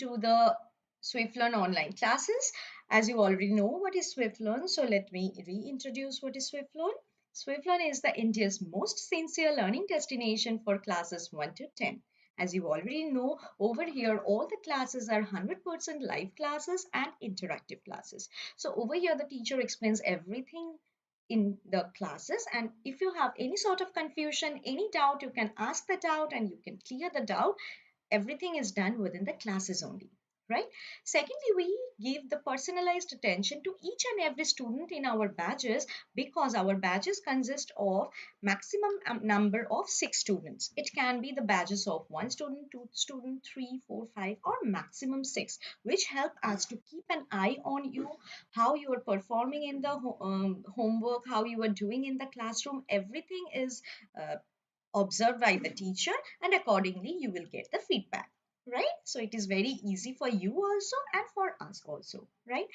to the Swiflearn online classes. As you already know what is Swiflearn, so let me reintroduce what is Swiflearn. Swiflearn is the India's most sincere learning destination for classes 1 to 10. As you already know, over here all the classes are 100% live classes and interactive classes. So over here the teacher explains everything in the classes, and if you have any sort of confusion, any doubt, you can ask the doubt and you can clear the doubt. Everything is done within the classes only, right? Secondly, we give the personalized attention to each and every student in our batches, because our batches consist of maximum number of 6 students. It can be the batches of 1 student, 2 student, 3, 4, 5, or maximum 6, which help us to keep an eye on you, how you are performing in the homework, how you are doing in the classroom. Everything is observed by the teacher, and accordingly you will get the feedback, right? So it is very easy for you also and for us also, right?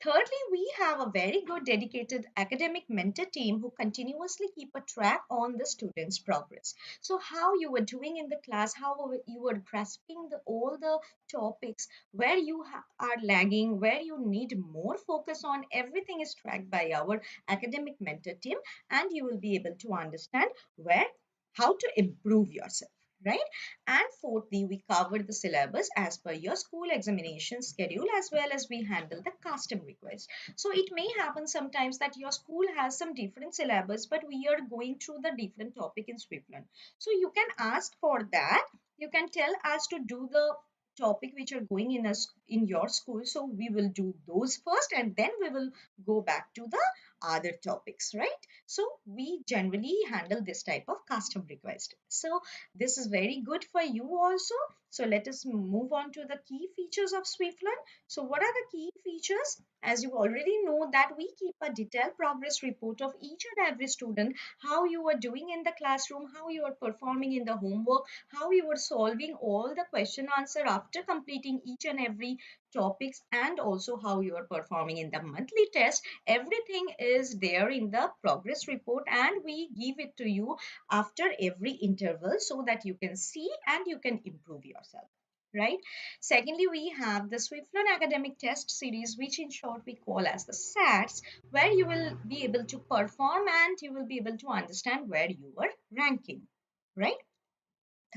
Thirdly, we have a very good dedicated academic mentor team who continuously keep a track on the students' progress. So how you were doing in the class, how you were grasping all the topics, where you are lagging, where you need more focus on, everything is tracked by our academic mentor team, and you will be able to understand where how to improve yourself, right? And fourthly, we covered the syllabus as per your school examination schedule, as well as we handle the custom request. So it may happen sometimes that your school has some different syllabus, but we are going through the different topic in Swiflearn. So you can ask for that. You can tell us to do the topic which are going in your school, so we will do those first and then we will go back to the other topics, right? So we generally handle this type of custom request. So this is very good for you also. So let us move on to the key features of Swiflearn. So what are the key features? As you already know that we keep a detailed progress report of each and every student, how you are doing in the classroom, how you are performing in the homework, how you are solving all the question answer after completing each and every topics, and also how you are performing in the monthly test. Everything is there in the progress report, and we give it to you after every interval so that you can see and you can improve yourself, right? Secondly, we have the Swiflearn academic test series, which in short we call as the SATs, where you will be able to perform and you will be able to understand where you are ranking, right?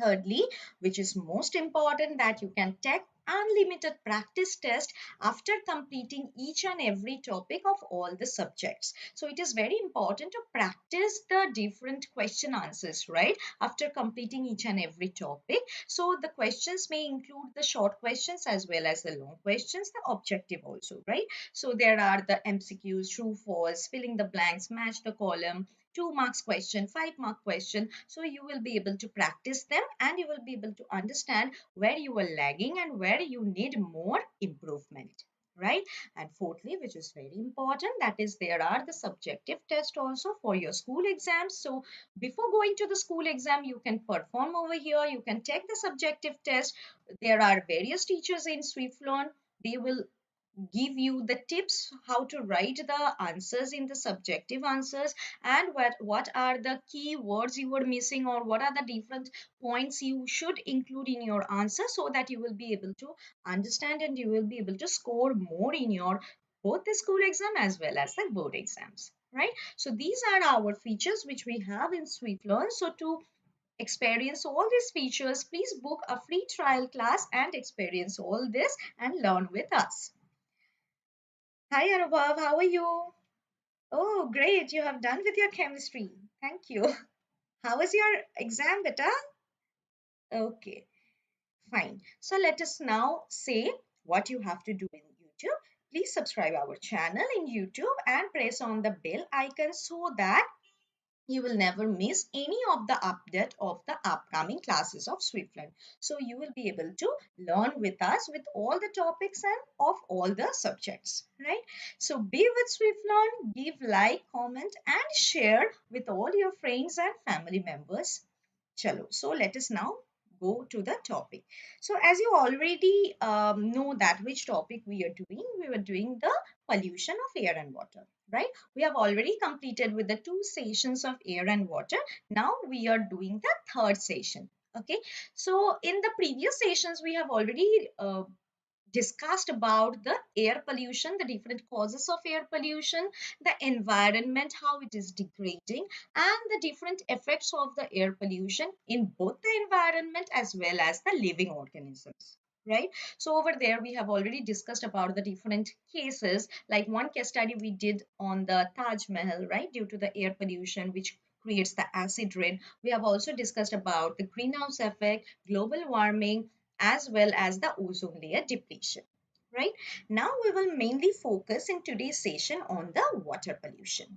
Thirdly, which is most important, that you can take unlimited practice test after completing each and every topic of all the subjects. So it is very important to practice the different question answers, right? After completing each and every topic. So the questions may include the short questions as well as the long questions, the objective also, right? So there are the MCQs, true, false, filling the blanks, match the column, 2 marks question, 5 mark question. So you will be able to practice them and you will be able to understand where you are lagging and where you need more improvement, right? And fourthly, which is very important, that is there are the subjective tests also for your school exams. So before going to the school exam, you can perform over here, you can take the subjective test. There are various teachers in Swiflearn. They will give you the tips how to write the answers in the subjective answers, and what are the key words you were missing, or what are the different points you should include in your answer, so that you will be able to understand and you will be able to score more in your both the school exam as well as the board exams, right? So these are our features which we have in Swiflearn. So to experience all these features, please book a free trial class and experience all this and learn with us. Hi Anubhav, how are you? Oh, great. You have done with your chemistry. Thank you. How was your exam, beta? Okay, fine. So let us now say what you have to do in YouTube. Please subscribe our channel in YouTube and press on the bell icon so that you will never miss any of the update of the upcoming classes of Swiflearn. So you will be able to learn with us with all the topics and of all the subjects, right? So be with Swiflearn, give like, comment and share with all your friends and family members. Chalo. So let us now go to the topic. So as you already know that which topic we were doing the pollution of air and water, right? We have already completed with the 2 sessions of air and water. Now we are doing the third session. Okay. So in the previous sessions, we have already discussed about the air pollution, the different causes of air pollution, the environment, how it is degrading, and the different effects of the air pollution in both the environment as well as the living organisms. Right. So over there, we have already discussed about the different cases. Like one case study we did on the Taj Mahal, right, due to the air pollution, which creates the acid rain. We have also discussed about the greenhouse effect, global warming, as well as the ozone layer depletion. Right. Now we will mainly focus in today's session on the water pollution.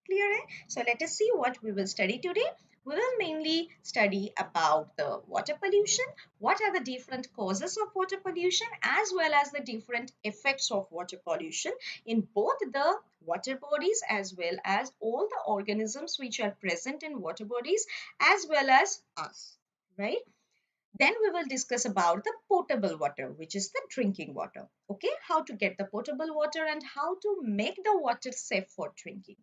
Clear? Eh? So let us see what we will study today. We will mainly study about the water pollution, what are the different causes of water pollution, as well as the different effects of water pollution in both the water bodies as well as all the organisms which are present in water bodies as well as us. Right? Then we will discuss about the potable water, which is the drinking water. Okay, how to get the potable water and how to make the water safe for drinking.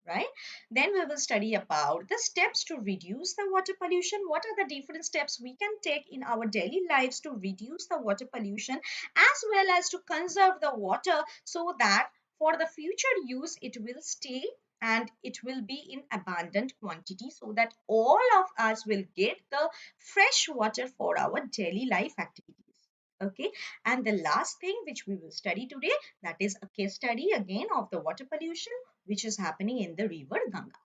Right? Then we will study about the steps to reduce the water pollution. What are the different steps we can take in our daily lives to reduce the water pollution as well as to conserve the water so that for the future use it will stay and it will be in abundant quantity so that all of us will get the fresh water for our daily life activities. Okay, and the last thing which we will study today, that is a case study again of the water pollution which is happening in the river Ganga.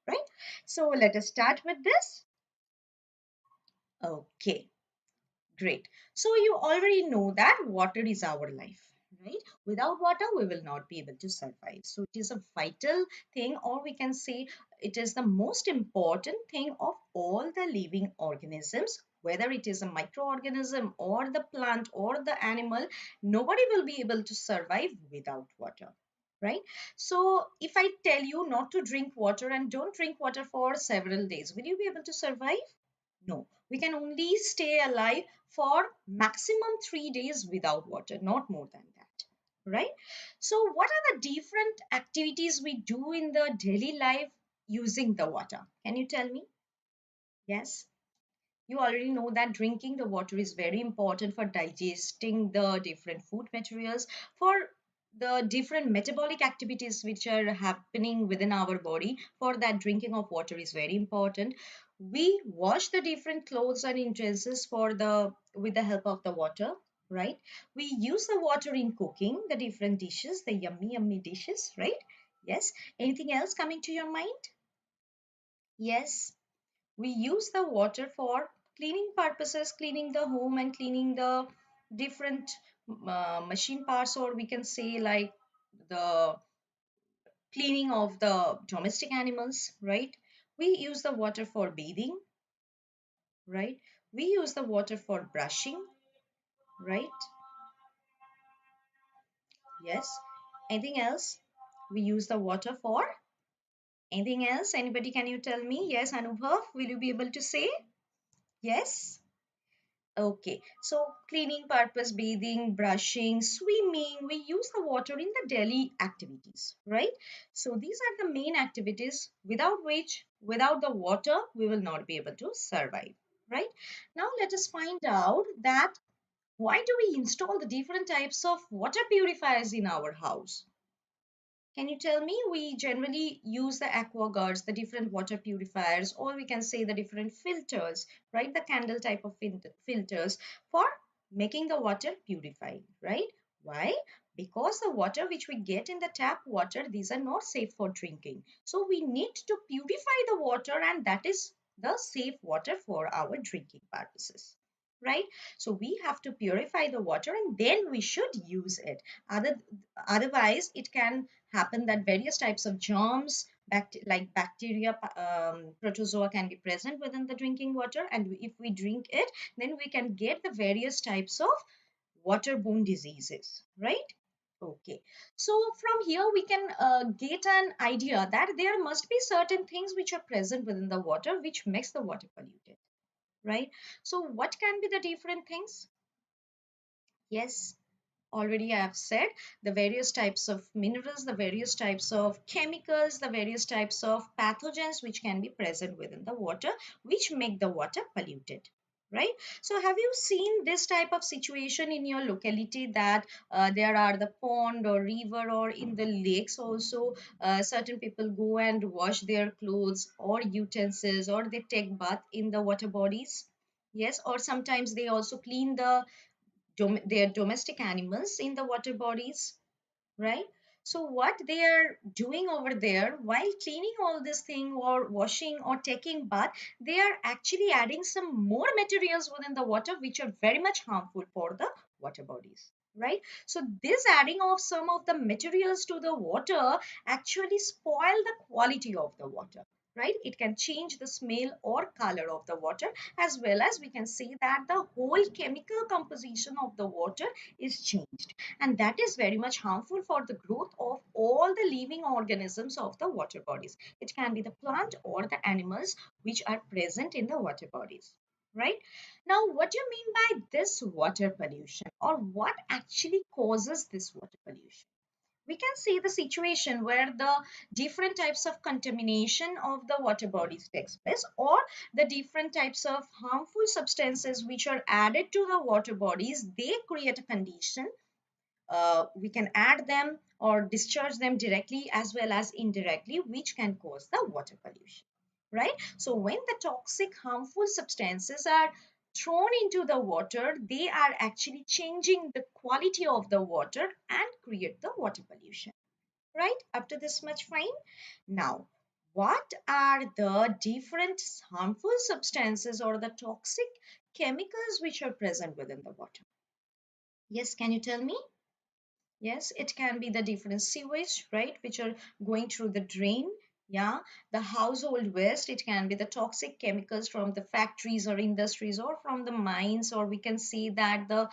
Right, so let us start with this. Okay, great. So you already know that water is our life, right? Without water, we will not be able to survive. So it is a vital thing, or we can say it is the most important thing of all the living organisms, whether it is a microorganism or the plant or the animal, nobody will be able to survive without water. Right? So if I tell you not to drink water and don't drink water for several days, will you be able to survive? No, we can only stay alive for maximum 3 days without water, not more than that. Right? So, what are the different activities we do in the daily life using the water? Can you tell me? Yes. You already know that drinking the water is very important for digesting the different food materials, for the different metabolic activities which are happening within our body. For that, drinking of water is very important. We wash the different clothes and utensils for the with the help of the water, right? We use the water in cooking the different dishes, the yummy yummy dishes, right? Yes. Anything else coming to your mind? Yes. We use the water for cleaning purposes, cleaning the home and cleaning the different machine parts, or we can say like the cleaning of the domestic animals, right? We use the water for bathing, right? We use the water for brushing, right? Yes. Anything else? We use the water for anything else? Anybody, can you tell me? Yes, Anubhav, will you be able to say? Yes. Okay, so cleaning purpose, bathing, brushing, swimming, we use the water in the daily activities, right? So these are the main activities without which, without the water, we will not be able to survive, right? Now let us find out that why do we install the different types of water purifiers in our house? Can you tell me? We generally use the aquaguards, the different water purifiers, or we can say the different filters, right? The candle type of filters for making the water purified, right? Why? Because the water which we get in the tap water, these are not safe for drinking. So we need to purify the water, and that is the safe water for our drinking purposes, right? So we have to purify the water and then we should use it. Otherwise, it can happen that various types of germs, like bacteria, protozoa can be present within the drinking water. And if we drink it, then we can get the various types of waterborne diseases, right? Okay, so from here we can get an idea that there must be certain things which are present within the water which makes the water polluted, right? So what can be the different things? Yes, already I have said the various types of minerals, the various types of chemicals, the various types of pathogens which can be present within the water, which make the water polluted. right? So have you seen this type of situation in your locality, that there are the pond or river or in the lakes also, certain people go and wash their clothes or utensils, or they take bath in the water bodies? Yes, or sometimes they also clean their domestic animals in the water bodies, right? So what they are doing over there while cleaning all this thing or washing or taking bath, they are actually adding some more materials within the water which are very much harmful for the water bodies, right? So this adding of some of the materials to the water actually spoil the quality of the water, right? It can change the smell or color of the water, as well as we can see that the whole chemical composition of the water is changed, and that is very much harmful for the growth of all the living organisms of the water bodies. It can be the plant or the animals which are present in the water bodies, right? Now, what do you mean by this water pollution, or what actually causes this water pollution? We can see the situation where the different types of contamination of the water bodies takes place, or the different types of harmful substances which are added to the water bodies, they create a condition. We can add them or discharge them directly as well as indirectly, which can cause the water pollution, right? So when the toxic harmful substances are thrown into the water, they are actually changing the quality of the water and create the water pollution, right? Up to this much fine. Now, what are the different harmful substances or the toxic chemicals which are present within the water? Yes, can you tell me? Yes, it can be the different sewage, right, which are going through the drain. Yeah, the household waste. It can be the toxic chemicals from the factories or industries or from the mines, or we can see that the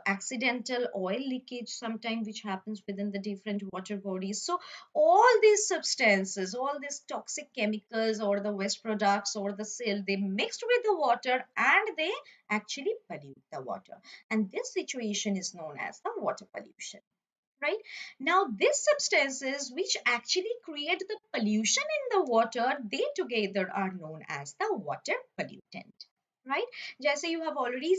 accidental oil leakage sometime which happens within the different water bodies. So all these substances, all these toxic chemicals or the waste products or the silt, they mixed with the water and they actually pollute the water, and this situation is known as the water pollution, right? Now these substances which actually create the pollution in the water, they together are known as the water pollutant, right? Just you have already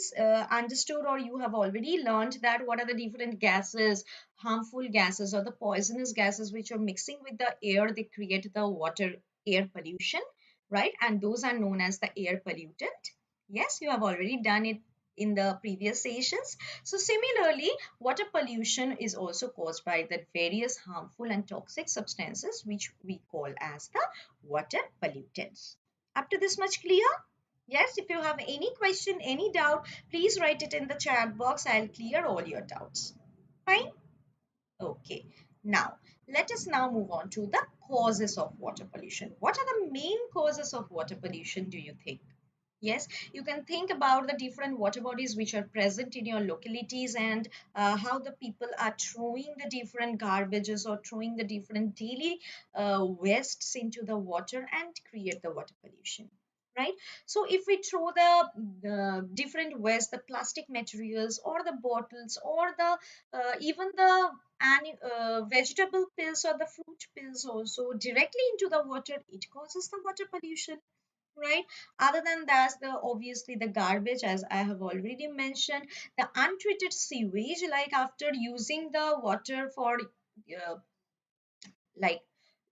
understood, or you have already learned that what are the different gases, harmful gases or the poisonous gases which are mixing with the air, they create the water air pollution, right? And those are known as the air pollutant. Yes, you have already done it in the previous sessions. So similarly, water pollution is also caused by the various harmful and toxic substances which we call as the water pollutants. Up to this much clear? Yes, if you have any question, any doubt, please write it in the chat box. I'll clear all your doubts. Fine? Okay. Now, let us now move on to the causes of water pollution. What are the main causes of water pollution, do you think? Yes, you can think about the different water bodies which are present in your localities, and how the people are throwing the different garbages or throwing the different daily wastes into the water and create the water pollution. Right. So if we throw the different waste, the plastic materials or the bottles or the even the vegetable pills or the fruit pills also directly into the water, it causes the water pollution, right? Other than that, the obviously the garbage, as I have already mentioned, the untreated sewage, like after using the water for like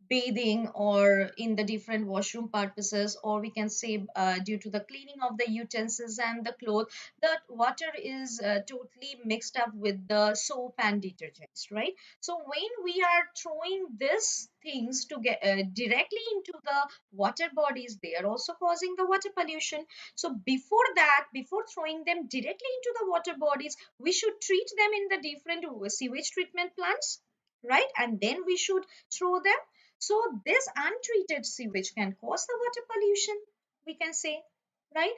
bathing or in the different washroom purposes, or we can say due to the cleaning of the utensils and the clothes, that water is totally mixed up with the soap and detergents, right? So when we are throwing these things to get directly into the water bodies, they are also causing the water pollution. So before that, before throwing them directly into the water bodies, we should treat them in the different sewage treatment plants, right? And then we should throw them. So this untreated sewage can cause the water pollution, we can say, right?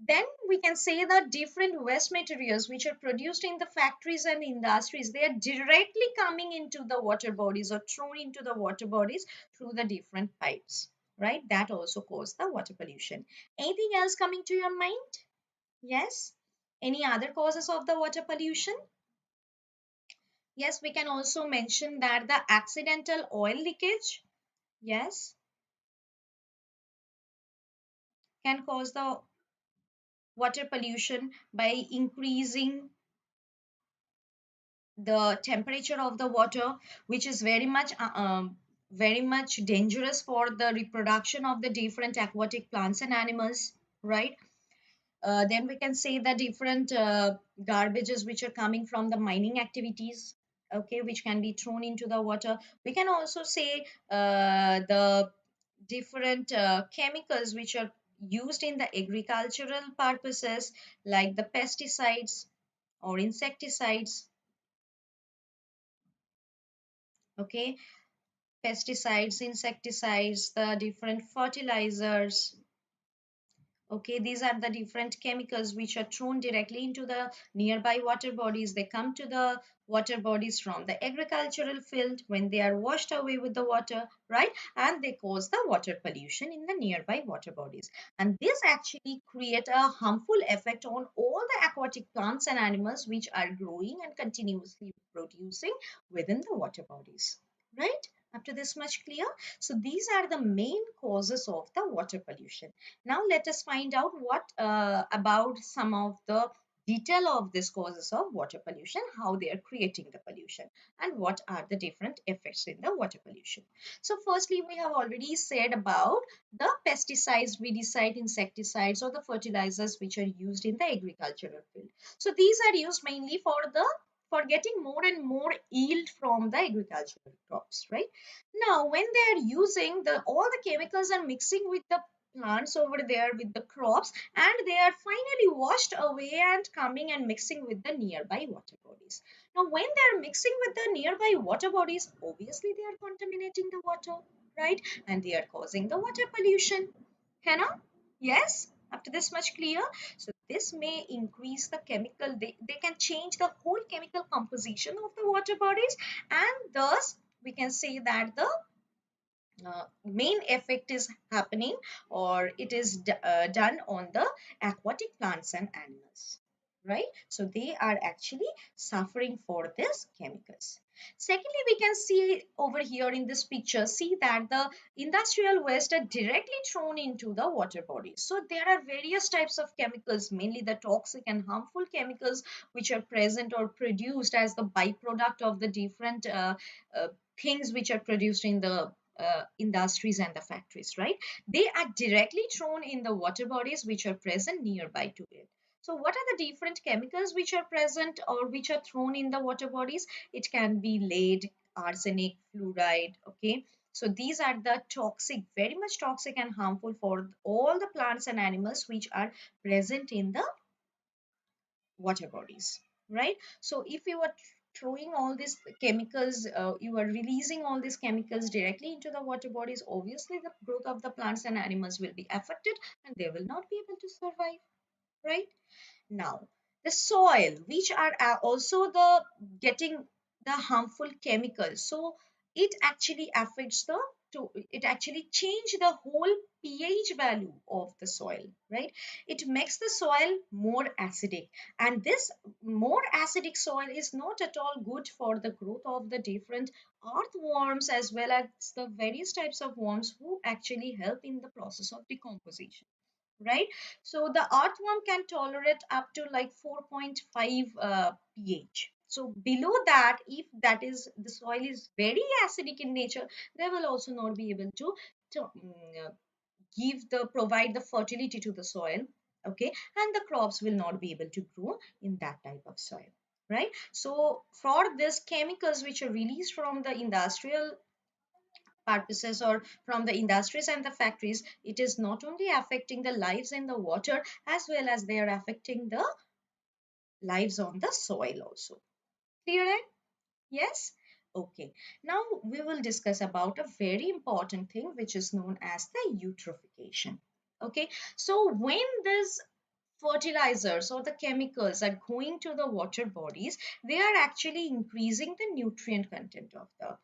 Then we can say that different waste materials which are produced in the factories and industries, they are directly coming into the water bodies or thrown into the water bodies through the different pipes, right? That also cause the water pollution. Anything else coming to your mind? Yes. Any other causes of the water pollution? Yes, we can also mention that the accidental oil leakage, yes, can cause the water pollution by increasing the temperature of the water, which is very much dangerous for the reproduction of the different aquatic plants and animals, right? Then we can say the different garbages which are coming from the mining activities, okay, which can be thrown into the water. We can also say the different chemicals which are used in the agricultural purposes, like the pesticides or insecticides, okay, pesticides, insecticides, the different fertilizers. Okay, these are the different chemicals which are thrown directly into the nearby water bodies. They come to the water bodies from the agricultural field when they are washed away with the water, right? And they cause the water pollution in the nearby water bodies. And this actually create a harmful effect on all the aquatic plants and animals which are growing and continuously producing within the water bodies, right? Up to this much clear? So these are the main causes of the water pollution. Now let us find out what about some of the detail of these causes of water pollution, how they are creating the pollution, and what are the different effects in the water pollution. So firstly, we have already said about the pesticides, weedicides, insecticides, or the fertilizers which are used in the agricultural field. So these are used mainly for getting more and more yield from the agricultural crops, right? Now, when they are using the all the chemicals are mixing with the plants over there with the crops, and they are finally washed away and coming and mixing with the nearby water bodies. Now when they are mixing with the nearby water bodies, obviously they are contaminating the water, right? And they are causing the water pollution. Hannah? Yes, up to this much clear? So this may increase the chemical, they can change the whole chemical composition of the water bodies, and thus we can say that the main effect is happening, or it is done on the aquatic plants and animals, right? So they are actually suffering for these chemicals. Secondly, we can see over here in this picture, see that the industrial waste are directly thrown into the water bodies. So there are various types of chemicals, mainly the toxic and harmful chemicals which are present or produced as the byproduct of the different uh, things which are produced in the industries and the factories, right? They are directly thrown in the water bodies which are present nearby to it. So what are the different chemicals which are present or which are thrown in the water bodies? It can be lead, arsenic, fluoride, okay? So these are the toxic, very much toxic and harmful for all the plants and animals which are present in the water bodies, right? So if you are throwing all these chemicals, you are releasing all these chemicals directly into the water bodies, obviously the growth of the plants and animals will be affected, and they will not be able to survive, right? Now, the soil, which are also the getting the harmful chemicals. So it actually affects the it actually change the whole pH value of the soil, right? It makes the soil more acidic, and this more acidic soil is not at all good for the growth of the different earthworms as well as the various types of worms who actually help in the process of decomposition, right? So the earthworm can tolerate up to like 4.5 pH. So below that, if that is the soil is very acidic in nature, they will also not be able to give the provide the fertility to the soil, okay? And the crops will not be able to grow in that type of soil, right? So for this chemicals which are released from the industrial purposes or from the industries and the factories, it is not only affecting the lives in the water as well as they are affecting the lives on the soil also. Clear, right? Yes. Okay, now we will discuss about a very important thing which is known as the eutrophication. Okay, so when this fertilizers or the chemicals are going to the water bodies, they are actually increasing the nutrient content of the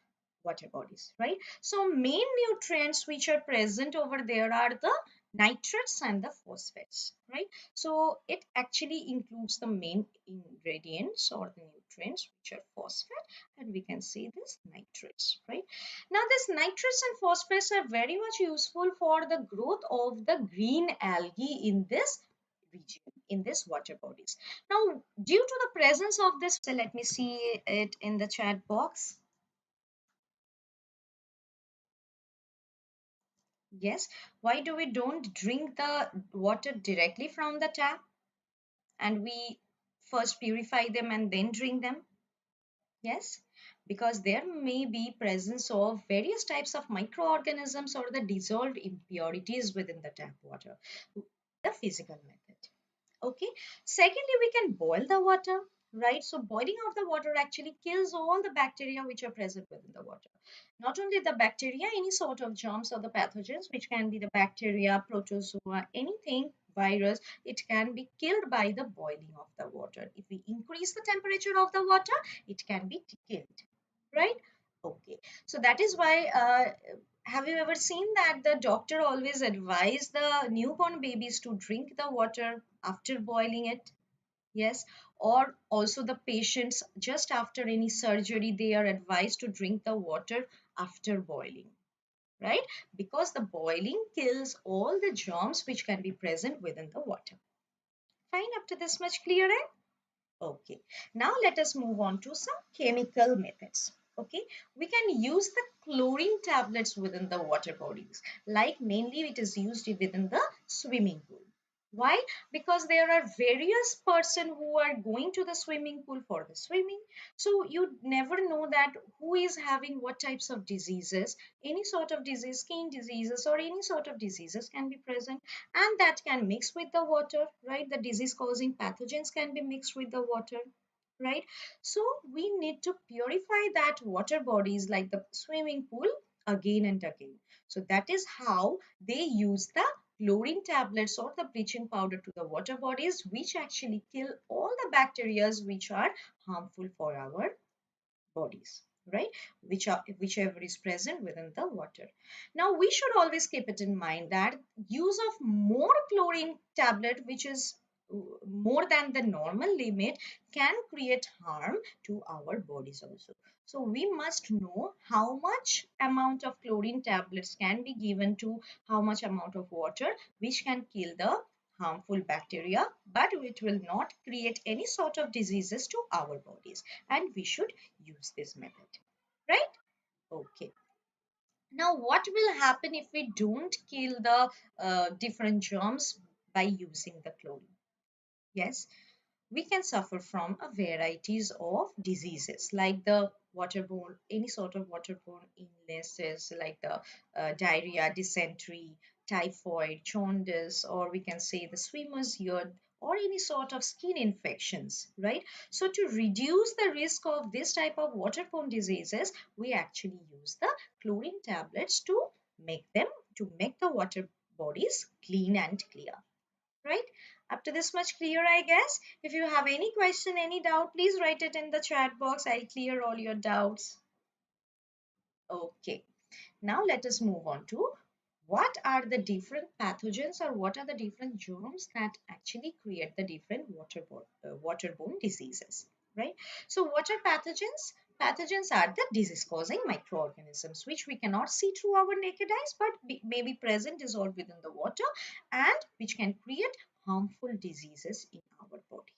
water bodies, right? So main nutrients which are present over there are the nitrates and the phosphates, right? So it actually includes the main ingredients or the nutrients which are phosphate, and we can see this nitrates, right? Now this nitrates and phosphates are very much useful for the growth of the green algae in this region. in these water bodies. Now, due to the presence of this, so let me see it in the chat box. Yes, why do we don't drink the water directly from the tap and we first purify them and then drink them? Yes, because there may be presence of various types of microorganisms or the dissolved impurities within the tap water. The physical method. Okay. Secondly, we can boil the water, right? So boiling of the water actually kills all the bacteria which are present within the water. Not only the bacteria, any sort of germs or the pathogens, which can be the bacteria, protozoa, anything, virus, it can be killed by the boiling of the water. If we increase the temperature of the water, it can be killed, right? Okay. So that is why have you ever seen that the doctor always advise the newborn babies to drink the water after boiling it? Yes. Or also the patients just after any surgery, they are advised to drink the water after boiling, right? Because the boiling kills all the germs which can be present within the water. Fine, up to this much clear, eh? Okay, now let us move on to some chemical methods. Okay, we can use the chlorine tablets within the water bodies, like mainly it is used within the swimming pool. Why? Because there are various person who are going to the swimming pool for the swimming. So you never know that who is having what types of diseases, any sort of disease, skin diseases or any sort of diseases can be present and that can mix with the water, right? The disease causing pathogens can be mixed with the water, right? So we need to purify that water bodies like the swimming pool again and again. So that is how they use the chlorine tablets or the bleaching powder to the water bodies, which actually kill all the bacteria which are harmful for our bodies, right? Whichever is present within the water. Now we should always keep it in mind that use of more chlorine tablet, which is more than the normal limit, can create harm to our bodies also. So we must know how much amount of chlorine tablets can be given to how much amount of water, which can kill the harmful bacteria, but it will not create any sort of diseases to our bodies, and we should use this method, right? Okay. Now, what will happen if we don't kill the different germs by using the chlorine? Yes, we can suffer from a varieties of diseases like the waterborne, any sort of waterborne illnesses like the diarrhea, dysentery, typhoid, jaundice, or we can say the swimmer's ear, or any sort of skin infections, right? So to reduce the risk of this type of waterborne diseases, we actually use the chlorine tablets to make the water bodies clean and clear, right? Up to this much clear, I guess. If you have any question, any doubt, please write it in the chat box. I'll clear all your doubts. Okay. Now let us move on to what are the different pathogens or what are the different germs that actually create the different waterborne diseases, right? So what are pathogens? Pathogens are the disease causing microorganisms which we cannot see through our naked eyes but may be present dissolved within the water and which can create harmful diseases in our body,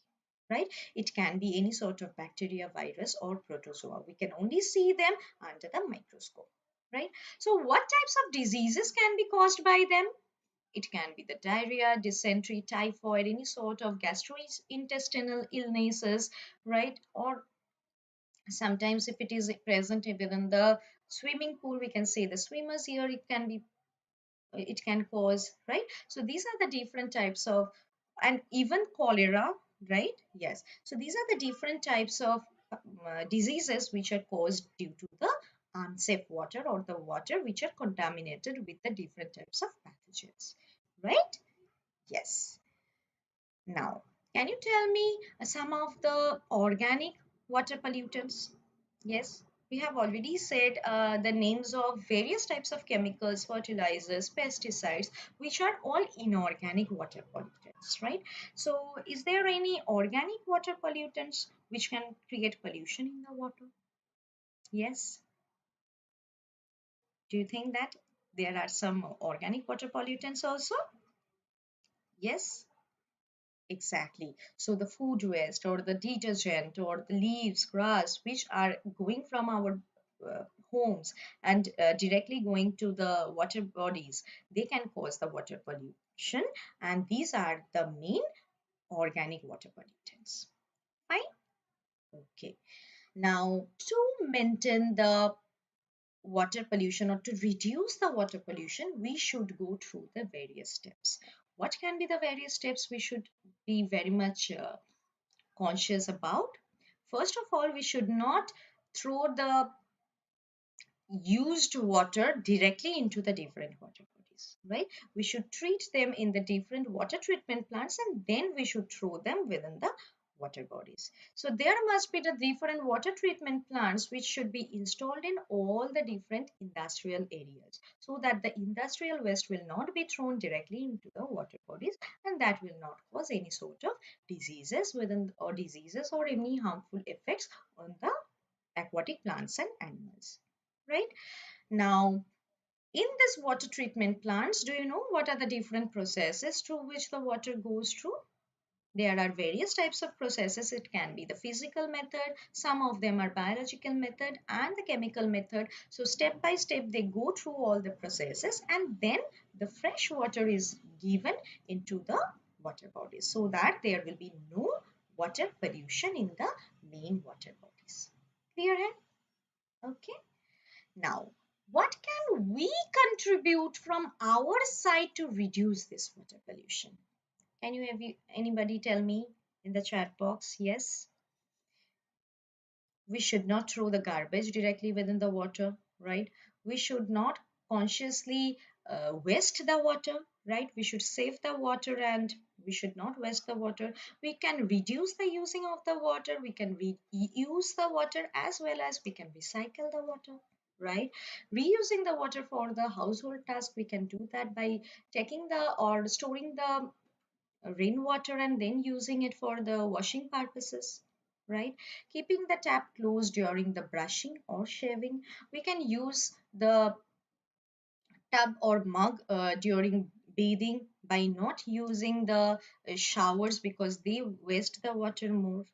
right? It can be any sort of bacteria, virus or protozoa. We can only see them under the microscope, right? So what types of diseases can be caused by them? It can be the diarrhea, dysentery, typhoid, any sort of gastrointestinal illnesses, right? Or sometimes if it is present within the swimming pool, we can say the swimmer's ear, it can cause, right? So these are the different types of, and even cholera, right? Yes. So these are the different types of diseases which are caused due to the unsafe water or the water which are contaminated with the different types of pathogens, right? Yes. Now, can you tell me some of the organic water pollutants? Yes, we have already said the names of various types of chemicals, fertilizers, pesticides, which are all inorganic water pollutants, right? So, is there any organic water pollutants which can create pollution in the water? Yes. Do you think that there are some organic water pollutants also? Yes. Exactly. So the food waste or the detergent or the leaves, grass, which are going from our homes and directly going to the water bodies, they can cause the water pollution. And these are the main organic water pollutants. Fine. Okay. Now, to maintain the water pollution or to reduce the water pollution, we should go through the various steps. What can be the various steps we should be very much conscious about? First of all, we should not throw the used water directly into the different water bodies, right? We should treat them in the different water treatment plants and then we should throw them within the water bodies. So there must be the different water treatment plants which should be installed in all the different industrial areas so that the industrial waste will not be thrown directly into the water bodies and that will not cause any sort of diseases or any harmful effects on the aquatic plants and animals, right? Now, in this water treatment plants, do you know what are the different processes through which the water goes through? There are various types of processes. It can be the physical method, some of them are biological method and the chemical method. So step by step they go through all the processes and then the fresh water is given into the water bodies so that there will be no water pollution in the main water bodies. Clear here? Okay. Now, what can we contribute from our side to reduce this water pollution? Can you anybody tell me in the chat box? Yes, we should not throw the garbage directly within the water, right? We should not consciously waste the water, right? We should save the water and we should not waste the water. We can reduce the using of the water. We can reuse the water as well as we can recycle the water, right? Reusing the water for the household task, we can do that by taking the or storing the rainwater and then using it for the washing purposes, right? Keeping the tap closed during the brushing or shaving. We can use the tub or mug during bathing by not using the showers because they waste the water more,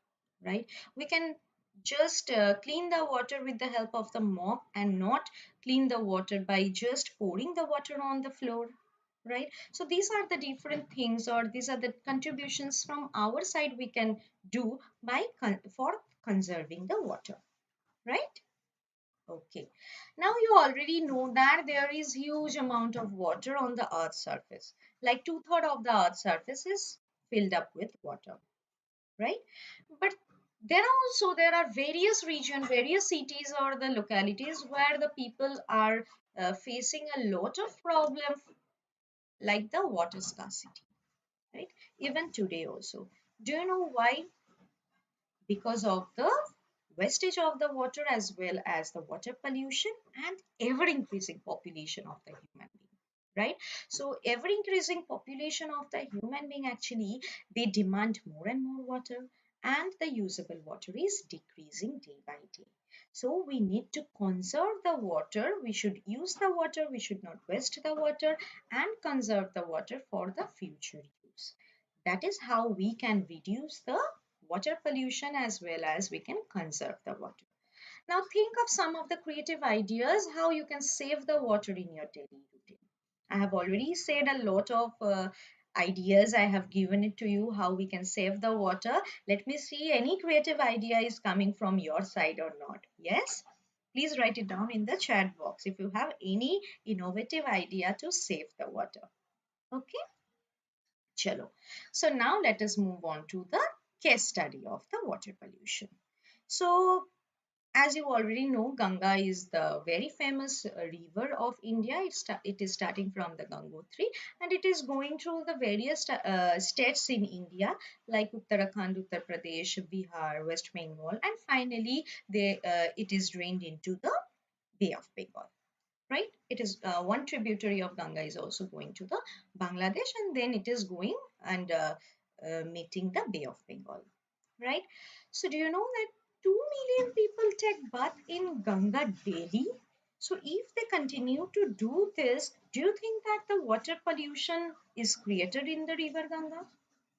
right? We can just clean the water with the help of the mop and not clean the water by just pouring the water on the floor, right? So these are the different things or these are the contributions from our side we can do by for conserving the water, right? Okay. Now you already know that there is huge amount of water on the earth's surface. Like two-thirds of the earth's surface is filled up with water, right? But there are various regions, various cities or the localities where the people are facing a lot of problem like the water scarcity, right? Even today also. Do you know why? Because of the wastage of the water as well as the water pollution and ever increasing population of the human being, right? So ever increasing population of the human being actually they demand more and more water and the usable water is decreasing day by day. So we need to conserve the water. We should use the water. We should not waste the water and conserve the water for the future use. That is how we can reduce the water pollution as well as we can conserve the water. Now think of some of the creative ideas how you can save the water in your daily routine. I have already said a lot of ideas. I have given it to you how we can save the water. Let me see any creative idea is coming from your side or not. Yes? Please write it down in the chat box if you have any innovative idea to save the water. Okay? Chalo. So now let us move on to the case study of the water pollution. So as you already know, Ganga is the very famous river of India. It is starting from the Gangotri and it is going through the various states in India like Uttarakhand, Uttar Pradesh, Bihar, West Bengal and finally it is drained into the Bay of Bengal, right? It is one tributary of Ganga is also going to the Bangladesh and then it is going and meeting the Bay of Bengal, right? So do you know that 2 million people take bath in Ganga daily? So if they continue to do this, do you think that the water pollution is created in the river Ganga?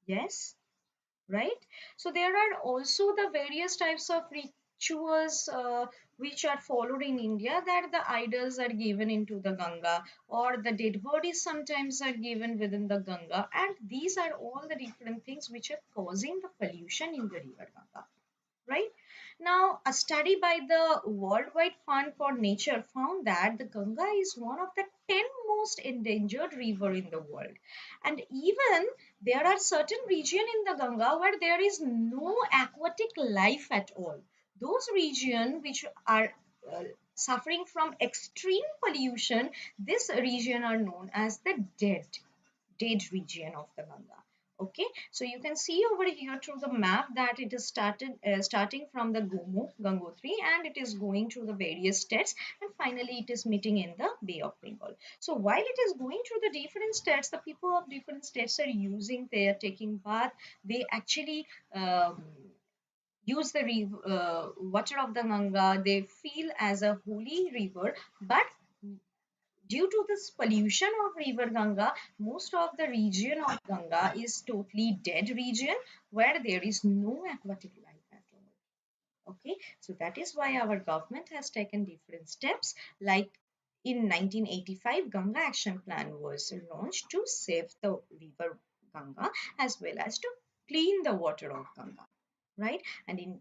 Yes. right? So there are also the various types of rituals which are followed in India, that the idols are given into the Ganga, or the dead bodies sometimes are given within the Ganga, and these are all the different things which are causing the pollution in the river Ganga, right? Now, a study by the Worldwide Fund for Nature found that the Ganga is one of the 10 most endangered river in the world. And even there are certain region in the Ganga where there is no aquatic life at all. Those region which are uh, suffering from extreme pollution, this region are known as the dead region of the Ganga. Okay, so you can see over here through the map that it is starting from the Gangotri, and it is going through the various states, and finally it is meeting in the Bay of Bengal. So while it is going through the different states, the people of different states are using, they are taking bath, they actually use the water of the Ganga, they feel as a holy river, but due to this pollution of river Ganga, most of the region of Ganga is totally dead region where there is no aquatic life at all. Okay, so that is why our government has taken different steps, like in 1985 Ganga Action Plan was launched to save the river Ganga as well as to clean the water of Ganga, right? And in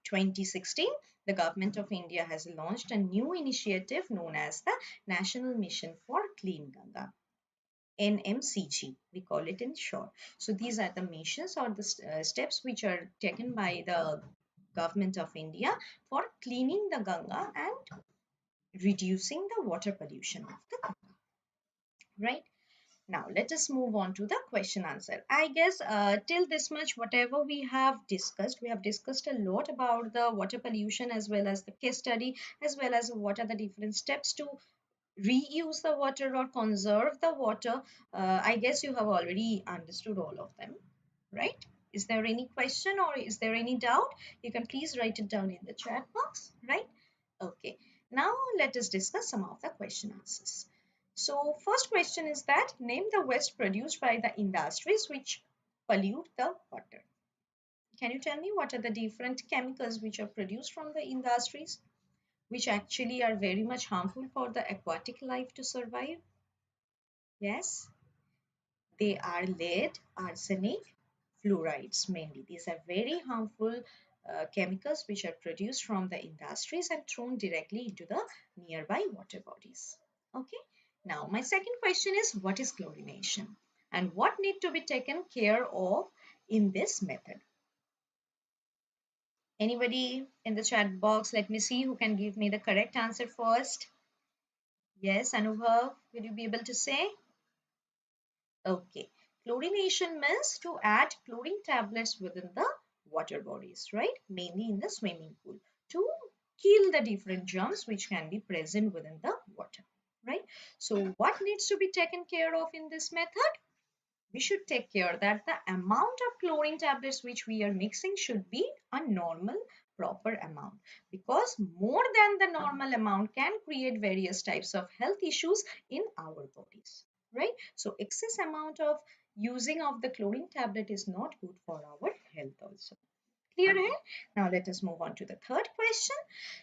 2016, the Government of India has launched a new initiative known as the National Mission for Clean Ganga. NMCG, we call it in short. So these are the missions or the steps which are taken by the Government of India for cleaning the Ganga and reducing the water pollution of the Ganga, right? Now, let us move on to the question answer. I guess till this much, whatever we have discussed a lot about the water pollution as well as the case study, as well as what are the different steps to reuse the water or conserve the water. I guess you have already understood all of them, right? Is there any question or is there any doubt? You can please write it down in the chat box, right? Okay, now let us discuss some of the question answers. So first question is that name the waste produced by the industries which pollute the water. Can you tell me what are the different chemicals which are produced from the industries which actually are very much harmful for the aquatic life to survive? Yes, they are lead, arsenic, fluorides mainly. These are very harmful chemicals which are produced from the industries and thrown directly into the nearby water bodies. Okay. Now, my second question is what is chlorination and what need to be taken care of in this method? Anybody in the chat box? Let me see who can give me the correct answer first. Yes, Anubhav, will you be able to say? Okay. Chlorination means to add chlorine tablets within the water bodies, right? Mainly in the swimming pool to kill the different germs which can be present within the water, right? So what needs to be taken care of in this method? We should take care that the amount of chlorine tablets which we are mixing should be a normal proper amount, because more than the normal amount can create various types of health issues in our bodies, right? So excess amount of using of the chlorine tablet is not good for our health also. Clear here? Now let us move on to the third question.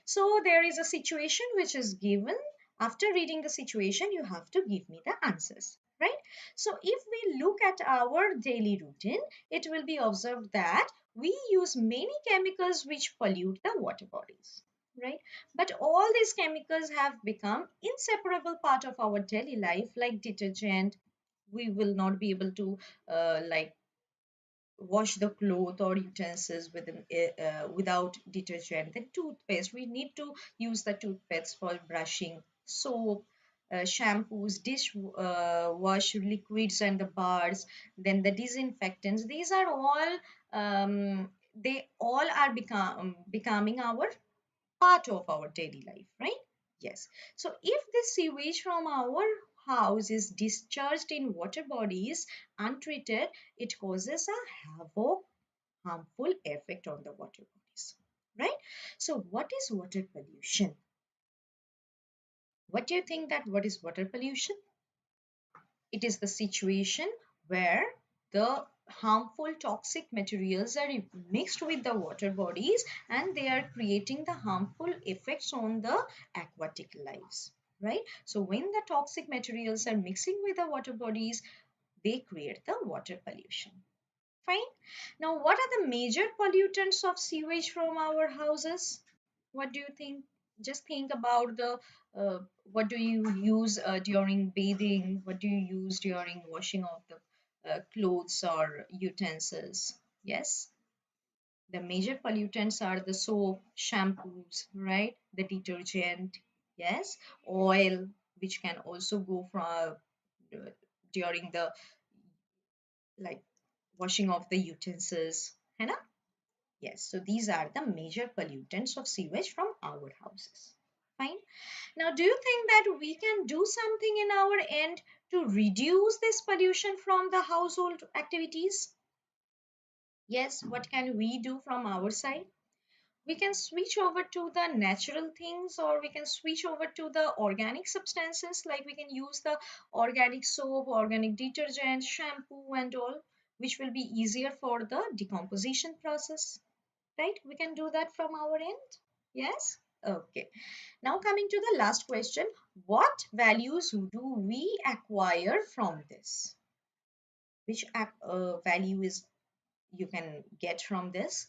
So there is a situation which is given. After reading the situation, you have to give me the answers, right? So if we look at our daily routine, it will be observed that we use many chemicals which pollute the water bodies, right? But all these chemicals have become inseparable part of our daily life, like detergent. We will not be able to like wash the cloth or utensils without detergent. Then toothpaste, we need to use the toothpaste for brushing. Soap, shampoos, dish wash liquids and the bars, then the disinfectants. These are all they all are becoming our part of our daily life, right? Yes. So if the sewage from our house is discharged in water bodies untreated, it causes a havoc, harmful effect on the water bodies, right? So what is water pollution? What do you think that what is water pollution? It is the situation where the harmful toxic materials are mixed with the water bodies, and they are creating the harmful effects on the aquatic lives, right? So when the toxic materials are mixing with the water bodies, they create the water pollution. Fine. Now, what are the major pollutants of sewage from our houses? What do you think? Just think about the what do you use during bathing? What do you use during washing of the clothes or utensils? Yes, the major pollutants are the soap, shampoos, right? The detergent, yes, oil, which can also go from during the like washing of the utensils, है ना? Yes, so these are the major pollutants of sewage from our houses. Fine. Now, do you think that we can do something in our end to reduce this pollution from the household activities? Yes, what can we do from our side? We can switch over to the natural things, or we can switch over to the organic substances, like we can use the organic soap, organic detergent, shampoo and all, which will be easier for the decomposition process, right? We can do that from our end. Yes. Okay, now coming to the last question, what values do we acquire from this? Which value is you can get from this?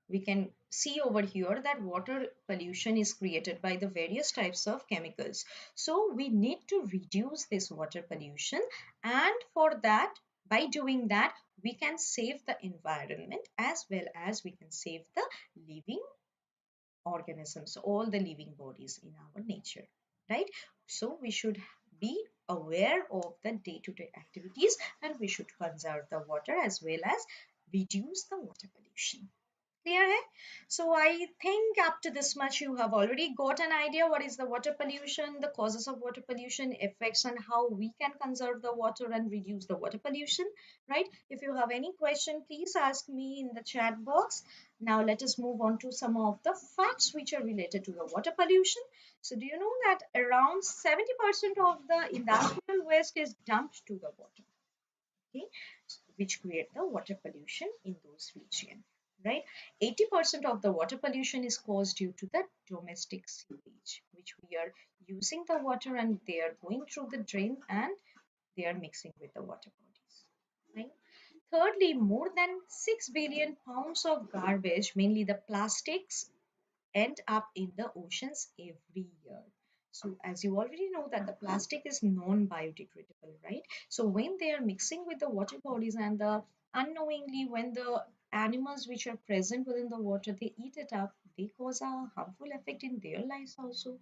We can see over here that water pollution is created by the various types of chemicals. So we need to reduce this water pollution, and for that, by doing that, we can save the environment as well as we can save the living organisms, all the living bodies in our nature, right? So we should be aware of the day-to-day activities, and we should conserve the water as well as reduce the water pollution. Clear hai? So I think up to this much you have already got an idea what is the water pollution, the causes of water pollution, effects, and how we can conserve the water and reduce the water pollution, right? If you have any question, please ask me in the chat box. Now let us move on to some of the facts which are related to the water pollution. So do you know that around 70% of the industrial waste is dumped to the water? Okay, which create the water pollution in those regions, right? 80% of the water pollution is caused due to the domestic sewage, which we are using the water and they are going through the drain and they are mixing with the water bodies, right? Thirdly, more than 6 billion pounds of garbage, mainly the plastics, end up in the oceans every year. So as you already know that the plastic is non-biodegradable, right? So when they are mixing with the water bodies and the unknowingly when the animals which are present within the water, they eat it up, they cause a harmful effect in their lives also,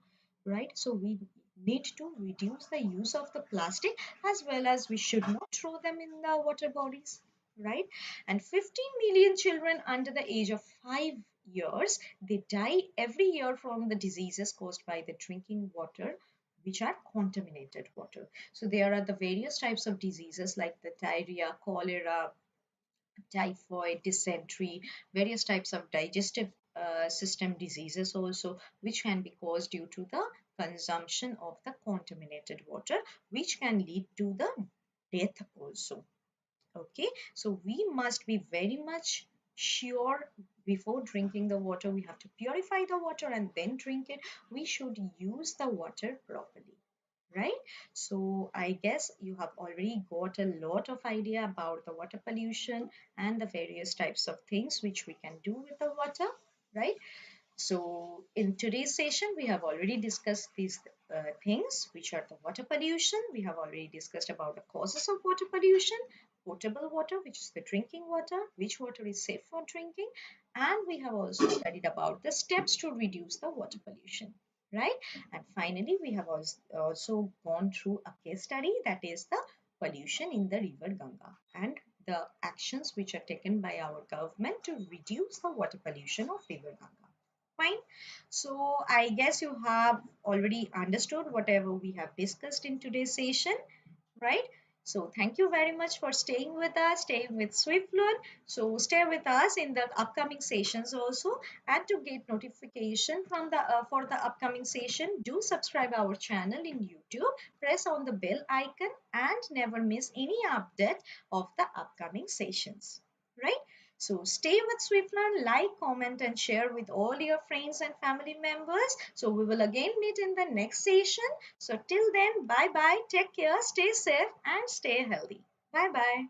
right? So we need to reduce the use of the plastic as well as we should not throw them in the water bodies, right? And 15 million children under the age of 5 years, they die every year from the diseases caused by the drinking water, which are contaminated water. So there are the various types of diseases like the diarrhea, cholera, typhoid, dysentery, various types of digestive system diseases also, which can be caused due to the consumption of the contaminated water, which can lead to the death also. Okay, so we must be very much sure before drinking the water. We have to purify the water and then drink it. We should use the water properly, right? So I guess you have already got a lot of idea about the water pollution and the various types of things which we can do with the water, right? So in today's session, we have already discussed these things, which are the water pollution. We have already discussed about the causes of water pollution, potable water, which is the drinking water, which water is safe for drinking, and we have also studied about the steps to reduce the water pollution, right? And finally, we have also gone through a case study, that is the pollution in the river Ganga, and the actions which are taken by our government to reduce the water pollution of river Ganga. Fine. So I guess you have already understood whatever we have discussed in today's session, right? So thank you very much for staying with us, staying with Swiflearn. So stay with us in the upcoming sessions also, and to get notification from the for the upcoming session, do subscribe our channel in YouTube. Press on the bell icon and never miss any update of the upcoming sessions. Right? So stay with Swiflearn, like, comment, and share with all your friends and family members. So we will again meet in the next session. So till then, bye bye, take care, stay safe, and stay healthy. Bye bye.